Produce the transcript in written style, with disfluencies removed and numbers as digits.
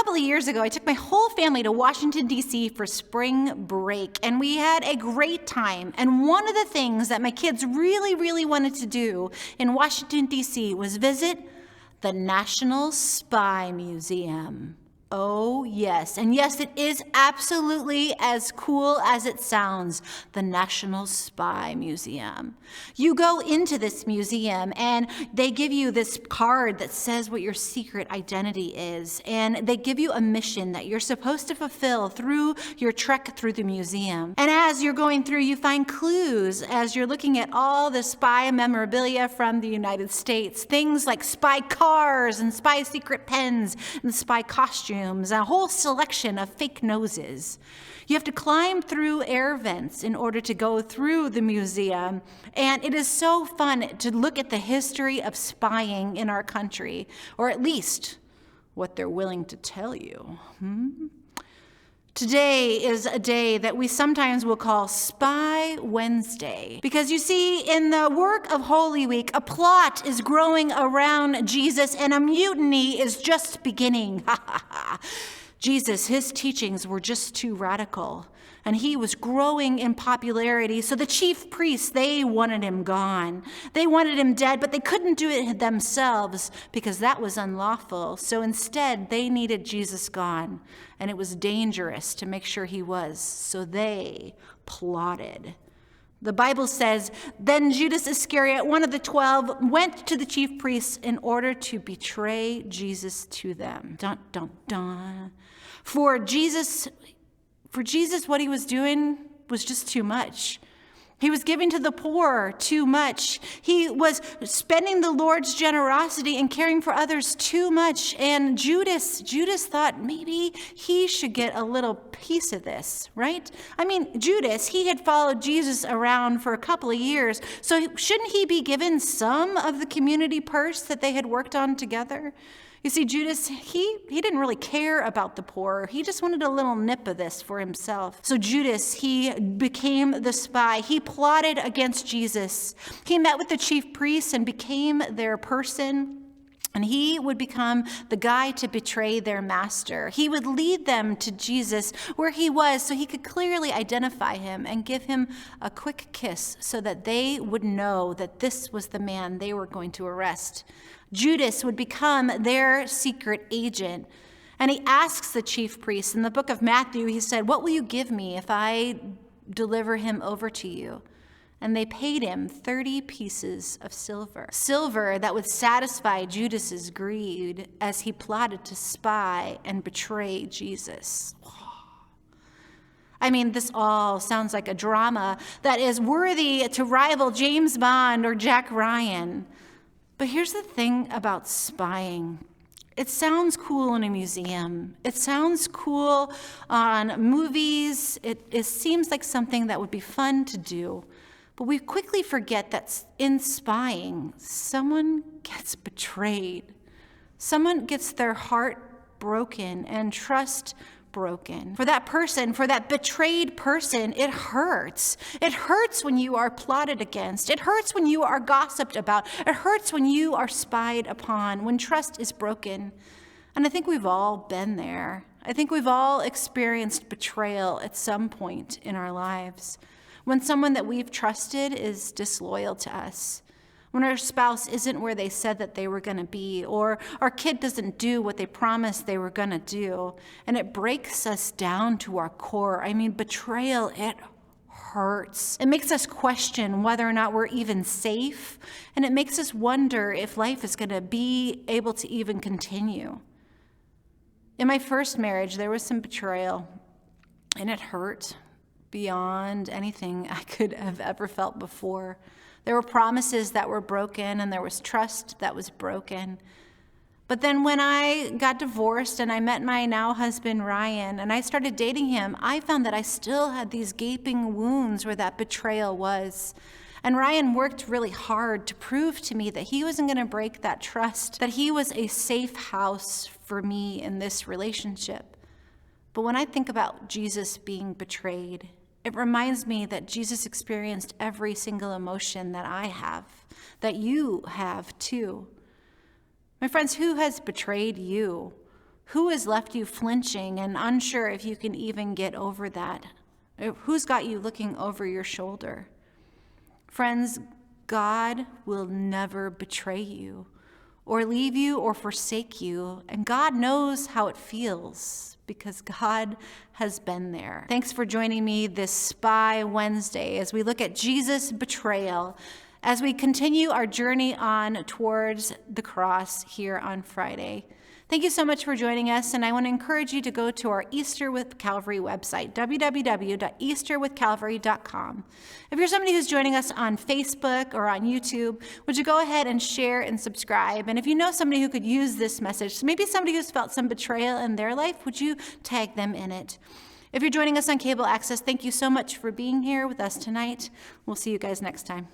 couple of years ago, I took my whole family to Washington, D.C. for spring break, and we had a great time. And one of the things that my kids really, really wanted to do in Washington, D.C. was visit the National Spy Museum. Oh, yes. And yes, it is absolutely as cool as it sounds, the National Spy Museum. You go into this museum and they give you this card that says what your secret identity is. And they give you a mission that you're supposed to fulfill through your trek through the museum. And as you're going through, you find clues as you're looking at all the spy memorabilia from the United States. Things like spy cars and spy secret pens and spy costumes. A whole selection of fake noses. You have to climb through air vents in order to go through the museum. And it is so fun to look at the history of spying in our country, or at least what they're willing to tell you. Today is a day that we sometimes will call Spy Wednesday. Because you see, in the work of Holy Week, a plot is growing around Jesus and a mutiny is just beginning. Jesus, his teachings were just too radical. And he was growing in popularity. So the chief priests, they wanted him gone. They wanted him dead, but they couldn't do it themselves because that was unlawful. So instead, they needed Jesus gone. And it was dangerous to make sure he was. So they plotted. The Bible says, then Judas Iscariot, one of the 12, went to the chief priests in order to betray Jesus to them. Dun, dun, dun. For Jesus, what he was doing was just too much. He was giving to the poor too much. He was spending the Lord's generosity and caring for others too much. And Judas thought maybe he should get a little piece of this, right? I mean, Judas, he had followed Jesus around for a couple of years. So shouldn't he be given some of the community purse that they had worked on together? You see, Judas, he didn't really care about the poor. He just wanted a little nip of this for himself. So Judas, he became the spy. He plotted against Jesus. He met with the chief priests and became their person. And he would become the guy to betray their master. He would lead them to Jesus where he was so he could clearly identify him and give him a quick kiss so that they would know that this was the man they were going to arrest. Judas would become their secret agent. And he asks the chief priest in the book of Matthew, he said, "What will you give me if I deliver him over to you?" And they paid him 30 pieces of silver. Silver that would satisfy Judas's greed as he plotted to spy and betray Jesus. I mean, this all sounds like a drama that is worthy to rival James Bond or Jack Ryan. But here's the thing about spying. It sounds cool in a museum. It sounds cool on movies. It seems like something that would be fun to do. But we quickly forget that in spying, someone gets betrayed. Someone gets their heart broken and trust broken. For that person, for that betrayed person, it hurts. It hurts when you are plotted against. It hurts when you are gossiped about. It hurts when you are spied upon, when trust is broken. And I think we've all been there. I think we've all experienced betrayal at some point in our lives. When someone that we've trusted is disloyal to us. When our spouse isn't where they said that they were going to be, or our kid doesn't do what they promised they were going to do, and it breaks us down to our core. I mean, betrayal, it hurts. It makes us question whether or not we're even safe, and it makes us wonder if life is going to be able to even continue. In my first marriage, there was some betrayal, and it hurt beyond anything I could have ever felt before. There were promises that were broken, and there was trust that was broken. But then when I got divorced and I met my now husband, Ryan, and I started dating him, I found that I still had these gaping wounds where that betrayal was. And Ryan worked really hard to prove to me that he wasn't going to break that trust, that he was a safe house for me in this relationship. But when I think about Jesus being betrayed, it reminds me that Jesus experienced every single emotion that I have, that you have too. My friends, who has betrayed you? Who has left you flinching and unsure if you can even get over that? Who's got you looking over your shoulder? Friends, God will never betray you or leave you or forsake you. And God knows how it feels because God has been there. Thanks for joining me this Spy Wednesday as we look at Jesus' betrayal, as we continue our journey on towards the cross here on Friday. Thank you so much for joining us, and I want to encourage you to go to our Easter with Calvary website, www.easterwithcalvary.com. If you're somebody who's joining us on Facebook or on YouTube, would you go ahead and share and subscribe? And if you know somebody who could use this message, maybe somebody who's felt some betrayal in their life, would you tag them in it? If you're joining us on cable access, thank you so much for being here with us tonight. We'll see you guys next time.